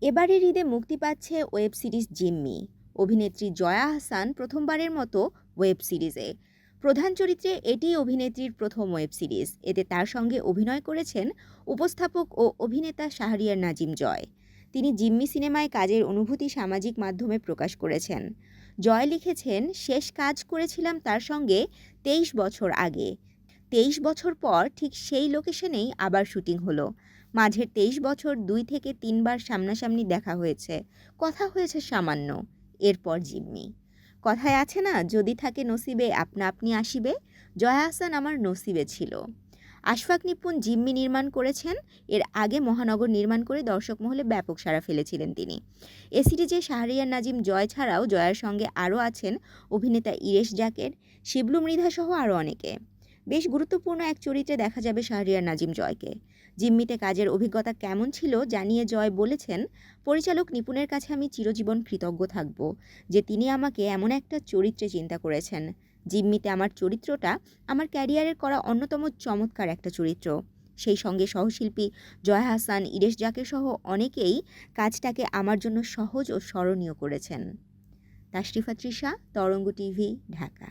এবারের ঈদে মুক্তি পাচ্ছে ওয়েব সিরিজ জিম্মি। অভিনেত্রী জয়া আহসান প্রথমবারের মতো ওয়েব সিরিজে। প্রধান চরিত্রে এটিই অভিনেত্রীর প্রথম ওয়েব সিরিজ। এতে তার সঙ্গে অভিনয় করেছেন উপস্থাপক ও অভিনেতা শাহরিয়ার নাজিম জয়। তিনি জিম্মি সিনেমায় কাজের অনুভূতি সামাজিক মাধ্যমে প্রকাশ করেছেন। জয় লিখেছেন, শেষ কাজ করেছিলাম তার সঙ্গে ২৩ বছর আগে। ২৩ বছর পর ঠিক সেই লোকেশনেই আবার শুটিং হলো। মাঝের ২৩ বছর ২ থেকে ৩ বার সামনাসামনি দেখা হয়েছে, কথা হয়েছে সামান্য। এরপর জিম্মি। কথায় আছে না, যদি থাকে নসিবে আপনা আপনি আসিবে। জয়া আহসান আমার নসিবে ছিল। আশফাক নিপুণ জিম্মি নির্মাণ করেছেন। এর আগে মহানগর নির্মাণ করে দর্শক মহলে ব্যাপক সাড়া ফেলেছিলেন তিনি। এ সিরিজে শাহরিয়ার নাজিম জয় ছাড়াও জয়ার সঙ্গে আরও আছেন অভিনেতা ইরেশ জাকের, শিবলু মৃধা সহ আরও অনেকে। বেশ গুরুত্বপূর্ণ এক চরিত্রে দেখা যাবে শাহরিয়ার নাজিম জয়কে। জিম্মিতে কাজের অভিজ্ঞতা কেমন ছিল জানিয়ে জয় বলেছেন, পরিচালক নিপুণের কাছে আমি চিরজীবন কৃতজ্ঞ থাকব যে তিনি আমাকে এমন একটা চরিত্রে চিন্তা করেছেন। জিম্মিতে আমার চরিত্রটা আমার ক্যারিয়ারের করা অন্যতম চমৎকার একটা চরিত্র। সেই সঙ্গে সহশিল্পী জয়া হাসান, ইরেশ জাকের সহ অনেকেই কাজটাকে আমার জন্য সহজ ও স্মরণীয় করেছেন। তাশরিফা তৃষা, তরঙ্গ টিভি, ঢাকা।